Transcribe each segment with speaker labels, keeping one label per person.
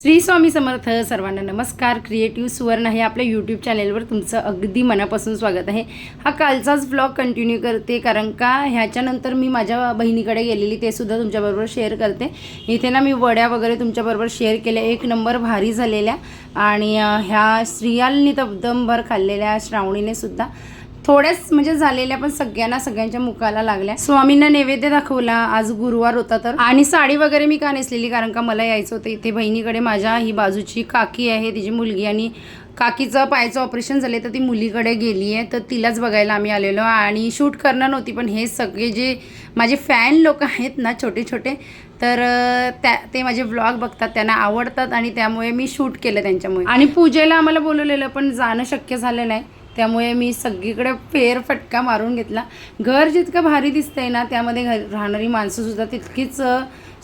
Speaker 1: श्री स्वामी समर्थ. सर्वांना नमस्कार. क्रिएटिव्ह सुवर्ण हे आपल्या यूट्यूब चॅनेलवर तुमचं अगदी मनापासून स्वागत आहे. हा कालचाच व्लॉग कंटिन्यू करते कारण का ह्याच्यानंतर मी माझ्या बहिणीकडे गेलेली ते सुद्धा तुमच्याबरोबर शेअर करते. इथे ना मी वड्या वगैरे तुमच्याबरोबर शेअर केल्या, एक नंबर भारी झालेल्या. आणि ह्या श्रियालनी तब्दमभर खाल्लेल्या, श्रावणीने सुद्धा थोड्याच म्हणजे झालेल्या, पण सगळ्यांच्या मुखाला लागल्या. स्वामींना नैवेद्य दाखवला. आज गुरुवार होता तर. आणि साडी वगैरे मी का नेसलेली कारण का मला यायचं होतं इथे बहिणीकडे. माझ्या ही बाजूची काकी आहे, तिची मुलगी, आणि काकीचं पायाचं ऑपरेशन झाले तर ती मुलीकडे गेली आहे, तर तिलाच बघायला आम्ही आलेलो. आणि शूट करणार नव्हती, पण हे सगळे जे माझे फॅन लोक आहेत ना, छोटे छोटे, तर ते माझे व्लॉग बघतात, त्यांना आवडतात आणि त्यामुळे मी शूट केलं त्यांच्यामुळे. आणि पूजेला आम्हाला बोलवलेलं पण जाणं शक्य झालं नाही, त्यामुळे मी सगळीकडे फेरफटका मारून घेतला. घर जितकं भारी दिसतंय ना, त्यामध्ये राहणारी माणसंसुद्धा तितकीच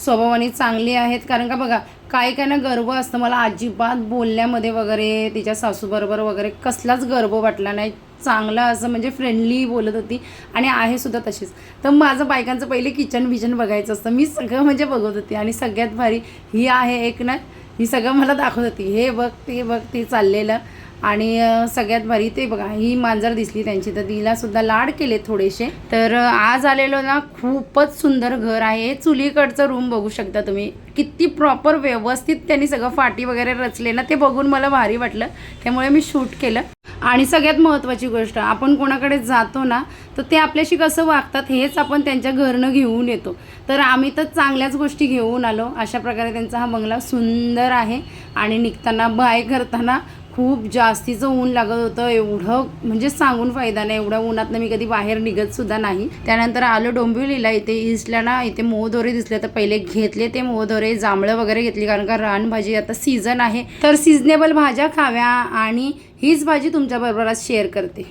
Speaker 1: स्वभावाने चांगली आहेत. कारण का बघा, काय ना गर्व असतं. मला अजिबात बोलण्यामध्ये वगैरे तिच्या सासूबरोबर वगैरे कसलाच गर्व वाटला नाही. चांगला असं म्हणजे फ्रेंडली बोलत होती आणि आहे सुद्धा तशीच. तर माझं बायकांचं पहिले किचन बघायचं असतं. मी सगळं म्हणजे बघत होती आणि सगळ्यात भारी ही आहे एक ना, ही सगळं मला दाखवत होती. हे बघ ते चाललेलं. आणि सगळ्यात भारी ते बघा, ही मांजर दिसली त्यांची, तर तिला सुद्धा लाड केले थोडेसे. तर आज आलेलो ना, खूपच सुंदर घर आहे. चुलीकडचं रूम बघू शकता तुम्ही, किती प्रॉपर व्यवस्थित त्यांनी सगळं फाटी वगैरे रचले ना, ते बघून मला भारी वाटलं, त्यामुळे मी शूट केलं. आणि सगळ्यात महत्त्वाची गोष्ट, आपण कोणाकडे जातो ना, तर ते आपल्याशी कसं वागतात हेच आपण त्यांच्या घरनं घेऊन येतो. तर आम्ही तर चांगल्याच गोष्टी घेऊन आलो. अशा प्रकारे त्यांचा हा बंगला सुंदर आहे. आणि निघताना बाय करताना खूप जास्तीचं ऊन लागत होतं. एवढं म्हणजे सांगून फायदा नाही, एवढ्या उन्हातनं मी कधी बाहेर निघतसुद्धा नाही. त्यानंतर आलो डोंबिवलीला. इथे ईस्टला ना, इथे मोहदोरे दिसले तर पहिले घेतले ते मोहदोरे. जांभळं वगैरे घेतली कारण का रानभाजी आता सीझन आहे, तर सिजनेबल भाज्या खाव्या. आणि हीच भाजी तुमच्याबरोबर आज शेअर करते.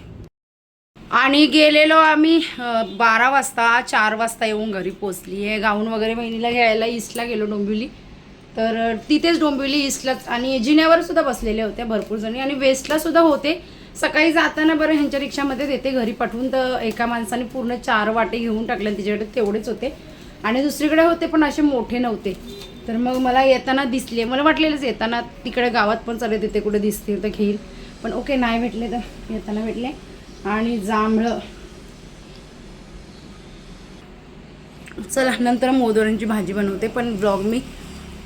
Speaker 1: आणि गेलेलो आम्ही 12 वाजता, 4 वाजता येऊन घरी पोचली आहे. गाऊन वगैरे बहिणीला घ्यायला ईस्टला गेलो डोंबिवली, तर तिथेच डोंबिवली ईस्टलाच. आणि जिन्यावर सुद्धा बसलेले होते भरपूर जणी, आणि वेस्टला सुद्धा होते. सकाळी जाताना बरं ह्यांच्या रिक्षामध्ये देते घरी पाठवून, तर एका माणसाने पूर्ण 4 वाटे घेऊन टाकले. तिच्याकडे तेवढेच होते आणि दुसरीकडे होते पण असे मोठे नव्हते. तर मग मला येताना दिसले, मला वाटलेलंच येताना तिकडे गावात पण चालले, तिथे कुठे दिसतील तर घेईल, पण ओके नाही भेटले तर येताना भेटले. आणि जांभळं, चला नंतर मोदोऱ्यांची भाजी बनवते, पण ब्लॉग मी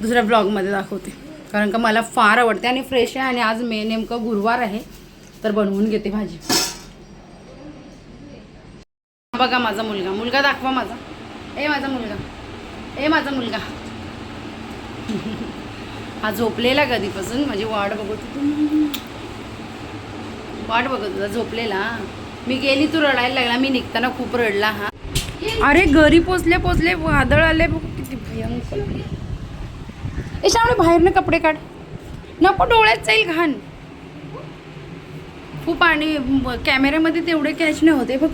Speaker 1: दुसऱ्या ब्लॉगमध्ये दाखवते कारण का मला फार आवडते आणि फ्रेश आहे. आणि आज नेमकं गुरुवार आहे, तर बनवून घेते भाजी. बघा माझा मुलगा दाखवा माझा. माझा मुलगा हा झोपलेला कधीपासून, माझी वाट बघत होता झोपलेला. मी गेली तू रडायला लागला. मी निघताना खूप रडला. हा अरे घरी पोचले वादळ आले बघ, किती भयंकर. श्रावणी बाहेरनं कपडे काढ, नको डोळ्यात जाईल घाण खूप. आणि कॅमेऱ्यामध्ये तेवढे कॅच नाही होते बघ,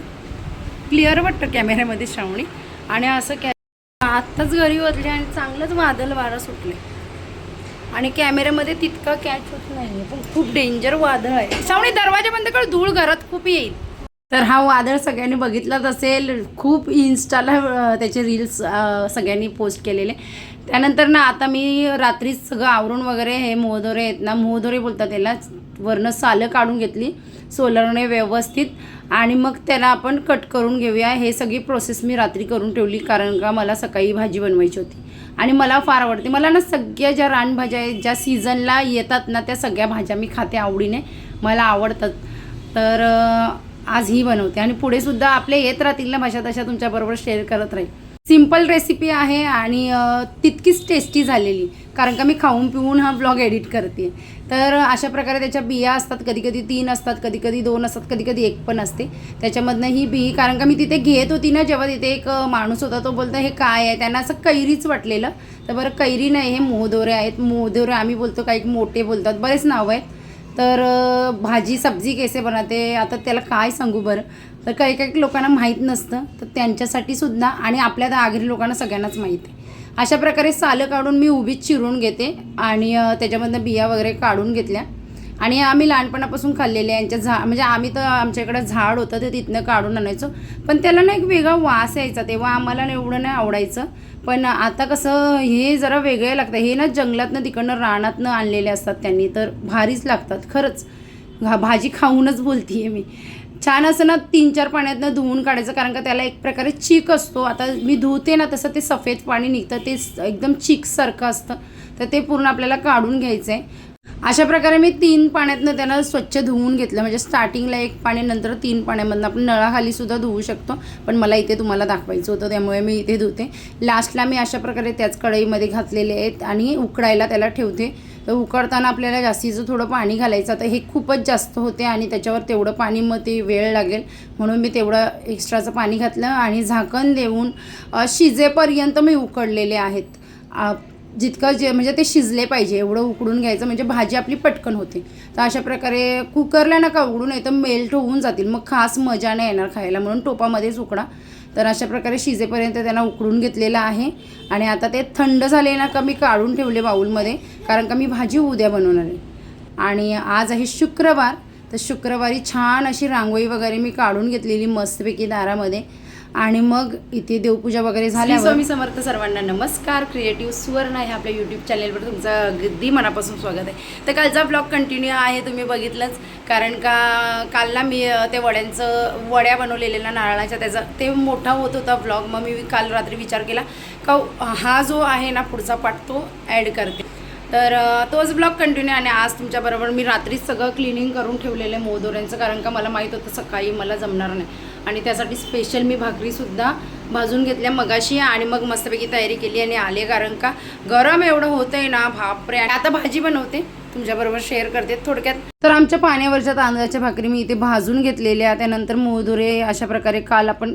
Speaker 1: क्लिअर वाटतं कॅमेऱ्यामध्ये श्रावणी. आणि असं आत्ताच घरी होतले आणि चांगलंच वादळ वारा सुटले आणि कॅमेऱ्यामध्ये तितका कॅच होत नाही, पण खूप डेंजर वादळ आहे. श्रावणी दरवाजा बंद कर, धूळ घरात खूप येईल. तर हा वादळ सगळ्यांनी बघितलाच असेल, खूप इन्स्टाला त्याचे रील्स सगळ्यांनी पोस्ट केलेले. त्यानंतर ना आता मी रात्रीच सगळं आवरून वगैरे, हे मोहदोरे आहेत ना, मोहदोरे बोलतात त्याला, वरनं सालं काढून घेतली सोलरने व्यवस्थित. आणि मग त्याला आपण कट करून घेऊया. हे सगळी प्रोसेस मी रात्री करून ठेवली कारण का मला सकाळी भाजी बनवायची होती. आणि मला फार आवडते, मला ना सगळ्या ज्या रानभाज्या आहेत, ज्या सीझनला येतात ना, त्या सगळ्या भाज्या मी खाते आवडीने, मला आवडतात. तर आज ही बनवते आणि पुढे सुद्धा आपले येत राहतील ना भाषा, तशा तुमच्याबरोबर शेअर करत राहील. सिम्पल रेसिपी आहे आणि तितकीच टेस्टी झालेली कारण का मी खाऊन पिऊन हा ब्लॉग एडिट करते. तर अशा प्रकारे त्याच्या बिया असतात, कधी 3 असतात, कधी 2 असतात, कधी 1 पण असते. त्याच्यामधनं ही बी, कारण का मी तिथे घेत होती ना, जेव्हा तिथे एक माणूस होता, तो बोलता हे काय आहे, त्यांना असं कैरीच वाटलेलं. तर बरं कैरी नाही, हे मोहदोरे आहेत. मोहदोरे आम्ही बोलतो, काही मोठे बोलतात, बरेच नावं आहेत. तर भाजी सब्जी कैसे बनाते, आता त्याला काय सांगू बरं. तर काही लोकांना माहीत नसतं, तर त्यांच्यासाठी सुद्धा, आणि आपल्या तर आगरी लोकांना सगळ्यांनाच माहीत आहे. अशा प्रकारे सालं काढून मी उभीच चिरून घेते आणि त्याच्यामधनं बिया वगैरे काढून घेतल्या. आणि आम्ही लहानपणापासून खाल्लेले यांच्या म्हणजे आम्ही तर आमच्याकडं झाड होतं ते तिथनं काढून आणायचो, पण त्याला ना एक वेगळा वास यायचा, तेव्हा आम्हाला एवढं नाही आवडायचं. पण आता कसं हे जरा वेगळे लागतं, हे ना जंगलातनं तिकडनं रानातनं आणलेले असतात त्यांनी, तर भारीच लागतात खरंच. भाजी खाऊनच बोलते आहे मी. छान असं ना 3-4 पाण्यातनं धुवून काढायचं, कारण का त्याला एक प्रकारे चीक असतो. आता मी धुते ना तसं ते सफेद पाणी निघतं, ते एकदम चीकसारखं असतं, तर ते पूर्ण आपल्याला काढून घ्यायचं आहे. अशा प्रकारे मी 3 पाण्यातनं त्याला स्वच्छ धुवून घेतलं. म्हणजे स्टार्टिंगला 1 पाणी, नंतर 3 पाण्यामधनं. आपण नळाखालीसुद्धा धुवू शकतो, पण मला इथे तुम्हाला दाखवायचं होतं त्यामुळे मी इथे धुते. लास्टला मी अशा प्रकारे त्याच कढईमध्ये घातलेले आहेत आणि उकडायला त्याला ठेवते. तर उकडताना आपल्याला जास्तीचं थोडं पाणी घालायचं. आता हे खूपच जास्त होते आणि त्याच्यावर तेवढं पाणी मग ते वेळ लागेल, म्हणून मी तेवढं एक्स्ट्राचं पाणी घातलं आणि झाकण देऊन शिजेपर्यंत मी उकडलेले आहेत. जितकं म्हणजे ते शिजले पाहिजे एवढं उकडून घ्यायचं, म्हणजे भाजी आपली पटकन होते. तर अशा प्रकारे कुकरला नका उकडून, नाही तर मेल्ट होऊन जातील, मग खास मजा नाही येणार खायला, म्हणून टोपामध्येच उकडा. तर अशा प्रकारे शिजेपर्यंत त्यांना उकडून घेतलेलं आहे. आणि आता ते थंड झाले ना का मी काढून ठेवले बाऊलमध्ये, कारण का मी भाजी उद्या बनवणार आहे. आणि आज आहे शुक्रवार, तर शुक्रवारी छान अशी रांगोळी वगैरे मी काढून घेतलेली मस्तपैकी दारामध्ये. आणि मग इथे देवपूजा वगैरे झाल्यावर स्वामी समर्थ सर्वांना नमस्कार. क्रिएटिव्ह सुवर्ण ह्या आपल्या यूट्यूब चॅनेलवर तुमचं अगदी मनापासून स्वागत आहे. तर कालचा ब्लॉग कंटिन्यू आहे, तुम्ही बघितलंच, कारण का कालला मी ते वड्या बनवलेल्या नारळाच्या, त्याचा ते मोठा होत होता ब्लॉग. मग मी काल रात्री विचार केला का हा जो आहे ना पुढचा पार्ट तो ॲड करते, तर तोच ब्लॉग कंटिन्यू. आणि आज तुमच्याबरोबर मी रात्रीच सगळं क्लिनिंग करून ठेवलेलं आहे मोदोऱ्यांचं, कारण का मला माहीत होतं सकाळी मला जमणार नाही. आणि त्यासाठी स्पेशल मी भाकरीसुद्धा भाजून घेतल्या मगाशी आणि मग मस्तपैकी तयारी केली आणि आले, कारण का गरम एवढं होतं आहे ना बापरे. आता भाजी बनवते, तुमच्याबरोबर शेअर करते थोडक्यात. तर आमच्या पाण्यावरच्या तांदळाच्या भाकरी मी इथे भाजून घेतलेल्या, त्यानंतर मोदुरे अशा प्रकारे काल आपण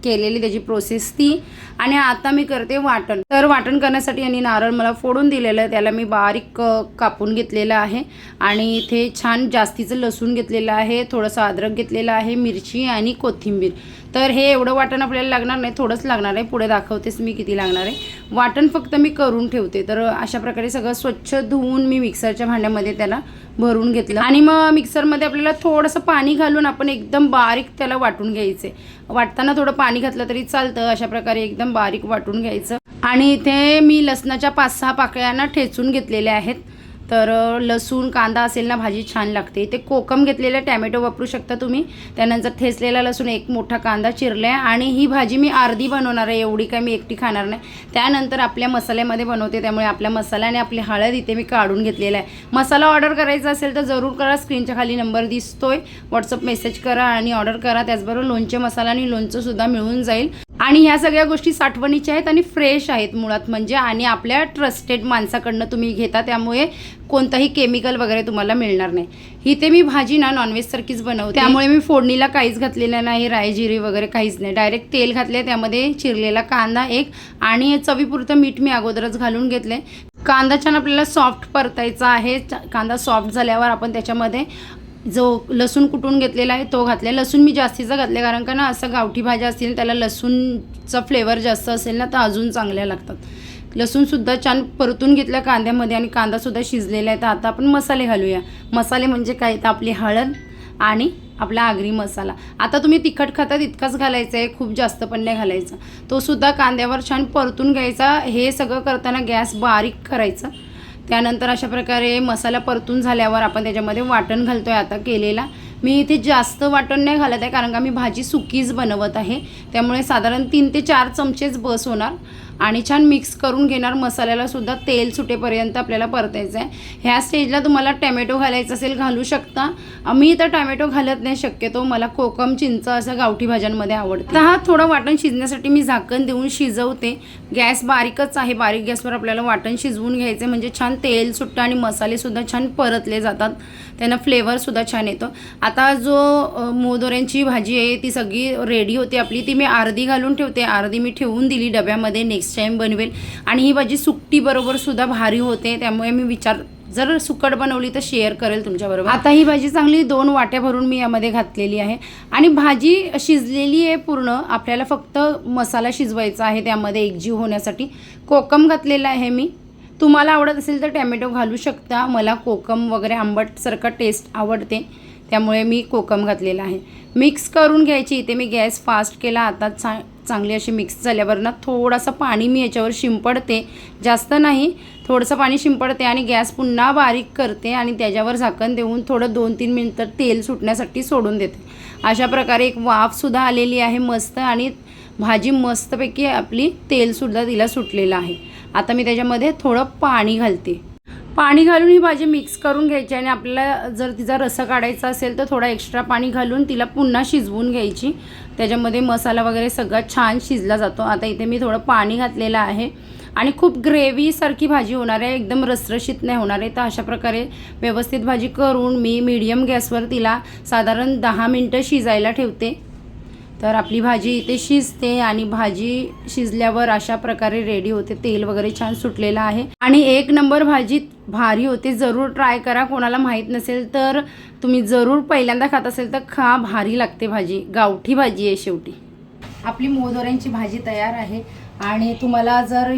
Speaker 1: केलेली त्याची प्रोसेस ती. आणि आता मी करते वाटण. तर वाटण करण्यासाठी यांनी नारळ मला फोडून दिलेलं आहे, त्याला मी बारीक कापून घेतलेलं आहे. आणि इथे छान जास्तीचं लसूण घेतलेलं आहे, थोडंसं अद्रक घेतलेलं आहे, मिरची आणि कोथिंबीर. तर हे एवढं वाटण आपल्याला लागणार नाही, थोडंच लागणार आहे, पुढे दाखवतेच मी किती लागणार आहे. वाटण फक्त मी करून ठेवते. तर अशा प्रकारे सगळं स्वच्छ धुवून मी मिक्सरच्या भांड्यामध्ये त्याला भरून घेतलं. आणि मग मिक्सरमध्ये आपल्याला थोडंसं पाणी घालून आपण एकदम बारीक त्याला वाटून घ्यायचे. वाटताना थोडं पाणी घातलं तरी चालतं. अशा प्रकारे एकदम बारीक वाटून घ्यायचं. आणि इथे मी लसणाच्या 5-6 पाकळ्यांना ठेचून घेतलेल्या आहेत. तर लसूण कांदा असेल ना भाजी छान लागते. ते कोकम घेतलेलं टॅमॅटो वापरू शकता तुम्ही. त्यानंतर ठेचलेला लसूण, 1 मोठा कांदा चिरला आहे. आणि ही भाजी मी अर्धी बनवणार आहे, एवढी काय मी एकटी खाणार नाही. त्यानंतर आपल्या मसाल्यामध्ये बनवते, त्यामुळे आपल्या मसाला आणि आपली हळद इथे मी काढून घेतलेला आहे. मसाला ऑर्डर करायचा असेल तर जरूर करा, स्क्रीनच्या खाली नंबर दिसतोय, व्हॉट्सअप मेसेज करा आणि ऑर्डर करा. त्याचबरोबर लोणचे मसाला आणि लोणचंसुद्धा मिळून जाईल. आणि ह्या सगळ्या गोष्टी साठवणीच्या आहेत आणि फ्रेश आहेत मुळात म्हणजे, आणि आपल्या ट्रस्टेड माणसाकडनं तुम्ही घेता, त्यामुळे कोणताही केमिकल वगैरे तुम्हाला मिळणार नाही. इथे मी भाजी ना नॉनव्हेजसारखीच बनवते, त्यामुळे मी फोडणीला काहीच घातलेलं नाही, राई जिरे वगैरे काहीच नाही. डायरेक्ट तेल घातले, त्यामध्ये चिरलेला कांदा 1 आणि चवीपुरतं मीठ मी अगोदरच घालून घेतले. कांदा छान आपल्याला सॉफ्ट परतायचा आहे. कांदा सॉफ्ट झाल्यावर आपण त्याच्यामध्ये जो लसूण कुटून घेतलेला आहे तो घातला. लसूण मी जास्तीचं घातले, कारण का ना असं गावठी भाज्या असतील त्याला लसूणचा फ्लेवर जास्त असेल ना तर अजून चांगल्या लागतात. लसूणसुद्धा छान परतून घेतलं कांद्यामध्ये आणि कांदासुद्धा शिजलेला आहे. तर आता आपण मसाले घालूया. मसाले म्हणजे काय, तर आपली हळद आणि आपला आगरी मसाला. आता तुम्ही तिखट खाता तितकाच घालायचं आहे, खूप जास्त पण नाही घालायचा. तो सुद्धा कांद्यावर छान परतून घ्यायचा. हे सगळं करताना गॅस बारीक करायचा. त्यानंतर अशा प्रकारे मसाला परतून झाल्यावर आपण त्याच्यामध्ये वाटण घालतो आहे आता केलेला. मी इथे जास्त वाटण नाही घालत आहे, कारण का मी भाजी सुकीच बनवत आहे, त्यामुळे साधारण 3 ते 4 चमचेच बस होणार. आणि छान मिक्स करून घेणार. मसाल्याला सुद्धा तेल सुटेपर्यंत आपल्याला परतायचं आहे. ह्या स्टेजला तुम्हाला टॅमॅटो घालायचं असेल घालू शकता. मी तर टॅमॅटो घालत नाही शक्यतो, मला कोकम चिंच असं गावठी भाज्यांमध्ये आवडतं. तर हा थोडं वाटण शिजण्यासाठी मी झाकण देऊन शिजवते. गॅस बारीकच आहे, बारीक गॅसवर आपल्याला वाटण शिजवून घ्यायचं म्हणजे छान तेल सुटतं आणि मसालेसुद्धा छान परतले जातात, त्यांना फ्लेवरसुद्धा छान येतो. आता जो मोदोऱ्यांची भाजी आहे ती सगळी रेडी होती आपली, ती मी अर्धी घालून ठेवते, अर्धी मी ठेवून दिली डब्यामध्ये, नेक्स्ट टाईम बनवेल. आणि ही भाजी सुकटी बरोबर सुद्धा भारी होते, त्यामुळे मी जर सुकट बनवली तर शेअर करेल तुमच्याबरोबर. आता ही भाजी चांगली 2 वाट्या भरून मी यामध्ये घातलेली आहे आणि भाजी शिजलेली आहे पूर्ण. आपल्याला फक्त मसाला शिजवायचा आहे त्यामध्ये एकजीव होण्यासाठी. कोकम घातलेला आहे मी, तुम्हाला आवडत असेल तर टॅमॅटो घालू शकता. मला कोकम वगैरे आंबटसारखं टेस्ट आवडते, त्यामुळे मी कोकम घातलेला आहे. मिक्स करून घ्यायची. इथे मी गॅस फास्ट केला. आता चांगली अशी मिक्स झाल्यावर ना थोडंसं पाणी मी याच्यावर शिंपडते, जास्त नाही, थोडंसं पाणी शिंपडते आणि गॅस पुन्हा बारीक करते आणि त्याच्यावर झाकण देऊन थोडं 2-3 मिनटं तेल सुटण्यासाठी सोडून देते. अशा प्रकारे एक वाफसुद्धा आलेली आहे मस्त आणि भाजी मस्तपैकी आपली तेलसुद्धा तिला सुटलेलं आहे. आता मी त्याच्यामध्ये थोडं पाणी घालते. पाणी घालून ही भाजी मिक्स करून घ्यायची आणि आपल्याला जर तिचा रस्सा काढायचा असेल तर थोडा एक्स्ट्रा पाणी घालून तिला पुन्हा शिजवून घ्यायची. त्याच्यामध्ये मसाला वगैरे सगळा छान शिजला जातो. आता इथे मी थोडं पाणी घातलेलं आहे आणि खूप ग्रेव्हीसारखी भाजी होणार आहे, एकदम रसरशीत नाही होणार आहे. तर अशा प्रकारे व्यवस्थित भाजी करून मी मीडियम गॅसवर तिला साधारण 10 मिनटं शिजायला ठेवते. तर आपली भाजी इथे शिजते आणि भाजी शिजल्यावर अशा प्रकारे रेडी होते. तेल वगैरे छान सुटलेलं आहे आणि एक नंबर भाजी भारी होते. जरूर ट्राय करा. कोणाला माहीत नसेल तर तुम्ही जरूर पहिल्यांदा खात असेल तर खा, भारी लागते भाजी. गावठी भाजी आहे शेवटी. आपली मोहदोऱ्यांची भाजी तयार आहे आणि तुम्हाला जर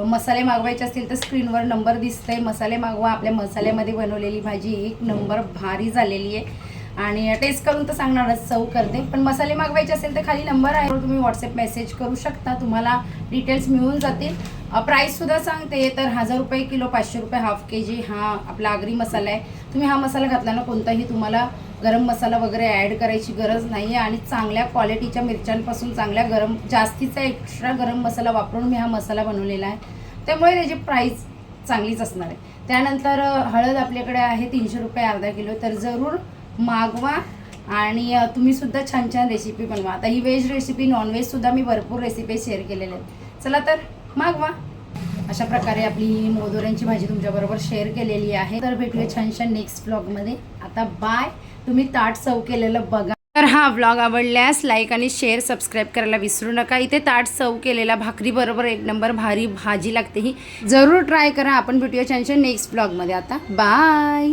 Speaker 1: मसाले मागवायचे असतील तर स्क्रीनवर नंबर दिसतंय, मसाले मागवा. आपल्या मसाल्यामध्ये बनवलेली भाजी एक नंबर भारी झालेली आहे आणि टेस्ट करून तर सांगणारच, चव करते. पण मसाले मागवायचे असेल तर खाली नंबर आहे, तुम्ही व्हॉट्सअप मेसेज करू शकता, तुम्हाला डिटेल्स मिळून जातील. प्राईससुद्धा सांगते. तर 1000 रुपये किलो, 500 रुपये हाफ केजी हा आपला आगरी मसाला आहे. तुम्ही हा मसाला घातला ना, कोणताही तुम्हाला गरम मसाला वगैरे ॲड करायची गरज नाही आहे आणि चांगल्या क्वालिटीच्या मिरच्यांपासून चांगल्या जास्तीचा एक्स्ट्रा गरम मसाला वापरून मी हा मसाला बनवलेला आहे, त्यामुळे त्याची प्राईस चांगलीच असणार आहे. त्यानंतर हळद आपल्याकडे आहे 300 रुपये अर्धा किलो. तर जरूर मागवा आणि तुम्हीसुद्धा छान छान रेसिपी बनवा. आता ही व्हेज रेसिपी, नॉनव्हेजसुद्धा मी भरपूर रेसिपी शेअर केलेल्या आहेत. चला तर मागवा. अशा प्रकारे आपली ही मोहदोऱ्यांची भाजी तुमच्याबरोबर शेअर केलेली आहे. तर भेटूया छानशा नेक्स्ट व्लॉगमध्ये. आता बाय. तुम्ही ताट सर्व केलेलं बघा. तर हा व्लॉग आवडल्यास लाईक आणि शेअर, सबस्क्राईब करायला विसरू नका. इथे ताट सर्व केलेला भाकरीबरोबर एक नंबर भारी भाजी लागते, ही जरूर ट्राय करा. आपण भेटूया छानशा नेक्स्ट व्लॉगमध्ये. आता बाय.